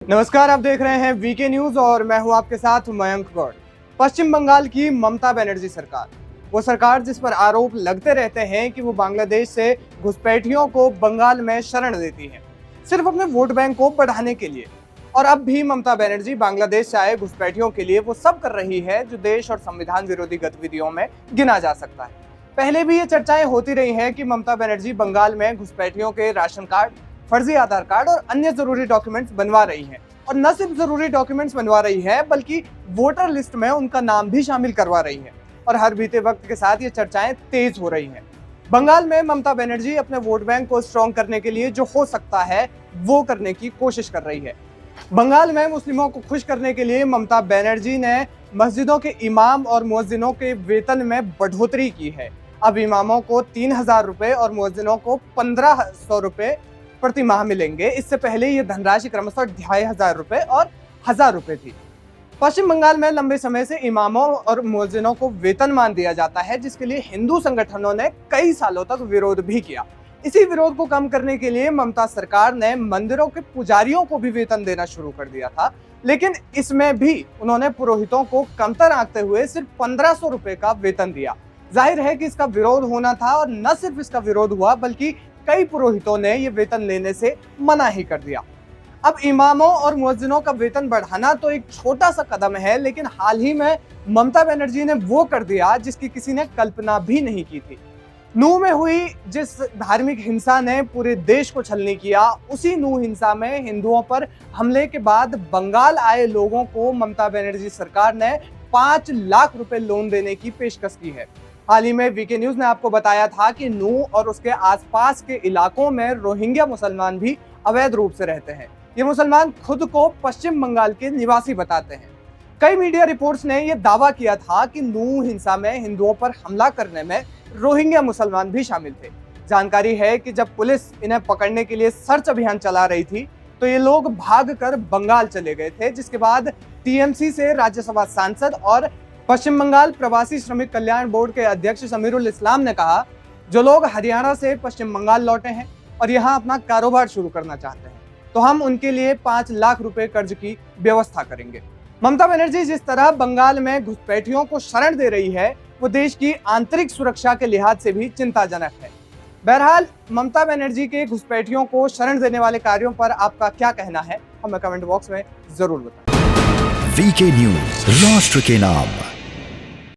नमस्कार, आप देख रहे हैं वीके न्यूज और मैं हूं आपके साथ मयंक गौड़। पश्चिम बंगाल की ममता बनर्जी सरकार, वो सरकार जिस पर आरोप लगते रहते हैं कि वो बांग्लादेश से घुसपैठियों को बंगाल में शरण देती है, सिर्फ अपने वोट बैंक को बढ़ाने के लिए। और अब भी ममता बनर्जी बांग्लादेश से आए घुसपैठियों के लिए वो सब कर रही है जो देश और संविधान विरोधी गतिविधियों में गिना जा सकता है। पहले भी ये चर्चाएं होती रही हैं कि ममता बनर्जी बंगाल में घुसपैठियों के राशन कार्ड, फर्जी आधार कार्ड और अन्य जरूरी डॉक्यूमेंट्स बनवा रही है। और न सिर्फ जरूरी डॉक्यूमेंट्स बनवा रही है बल्कि वोटर लिस्ट में उनका नाम भी शामिल करवा रही है। और हर बीते वक्त के साथ ये चर्चाएं तेज हो रही हैं। बंगाल में ममता बनर्जी अपने वोट बैंक को स्ट्रॉन्ग करने के लिए जो हो सकता है वो करने की कोशिश कर रही है। बंगाल में मुस्लिमों को खुश करने के लिए ममता बनर्जी ने मस्जिदों के इमाम और मुअज्जिनों के वेतन में बढ़ोतरी की है। अब इमामों को 3,000 रुपए और मुअज्जिनों को 1,500 रुपए प्रति माह मिलेंगे। इससे पहले ये धनराशि क्रमशः 2,500 रुपए और 1,000 रुपए थी। पश्चिम बंगाल में लंबे समय से इमामों और मुअज्जिनों को वेतनमान दिया जाता है, जिसके लिए हिंदू संगठनों ने कई सालों तक विरोध भी किया। इसी विरोध को कम करने के लिए ममता सरकार ने मंदिरों के पुजारियों को भी वेतन देना शुरू कर दिया था, लेकिन इसमें भी उन्होंने पुरोहितों को कमतर आंकते हुए सिर्फ 1,500 रुपए का वेतन दिया। जाहिर है कि इसका विरोध होना था और न सिर्फ इसका विरोध हुआ बल्कि कई पुरोहितों ने ये वेतन लेने से मना ही कर दिया। अब इमामों और मुअज्जिनों का वेतन बढ़ाना तो एक छोटा सा कदम है, लेकिन हाल ही में ममता बनर्जी ने वो कर दिया जिसकी किसी ने कल्पना भी नहीं की थी। नूह में हुई जिस धार्मिक हिंसा ने पूरे देश को छलनी किया, उसी नूह हिंसा में हिंदुओं पर हमले के बाद बंगाल आए लोगों को ममता बनर्जी सरकार ने 5 लाख रुपए लोन देने की पेशकश की है। हाल ही में वीके न्यूज ने आपको बताया था कि नूह और उसके आसपास के इलाकों में रोहिंग्या मुसलमान भी अवैध रूप से रहते हैं। ये मुसलमान खुद को पश्चिम बंगाल के निवासी बताते हैं। कई मीडिया रिपोर्ट्स ने यह दावा किया था कि नूह हिंसा में हिंदुओं पर हमला करने में रोहिंग्या मुसलमान भी शामिल थे। जानकारी है कि जब पुलिस इन्हें पकड़ने के लिए सर्च अभियान चला रही थी तो ये लोग भागकर बंगाल चले गए थे, जिसके बाद टीएमसी से राज्यसभा सांसद और पश्चिम बंगाल प्रवासी श्रमिक कल्याण बोर्ड के अध्यक्ष समीरुल इस्लाम ने कहा, जो लोग हरियाणा से पश्चिम बंगाल लौटे हैं और यहाँ अपना कारोबार शुरू करना चाहते हैं तो हम उनके लिए 5 लाख रुपए कर्ज की व्यवस्था करेंगे। ममता बनर्जी जिस तरह बंगाल में घुसपैठियों को शरण दे रही है वो देश की आंतरिक सुरक्षा के लिहाज से भी चिंताजनक है। बहरहाल ममता बनर्जी के घुसपैठियों को शरण देने वाले कार्यों पर आपका क्या कहना है, हमें कमेंट बॉक्स में जरूर बताएं। वीके न्यूज, राष्ट्र के नाम।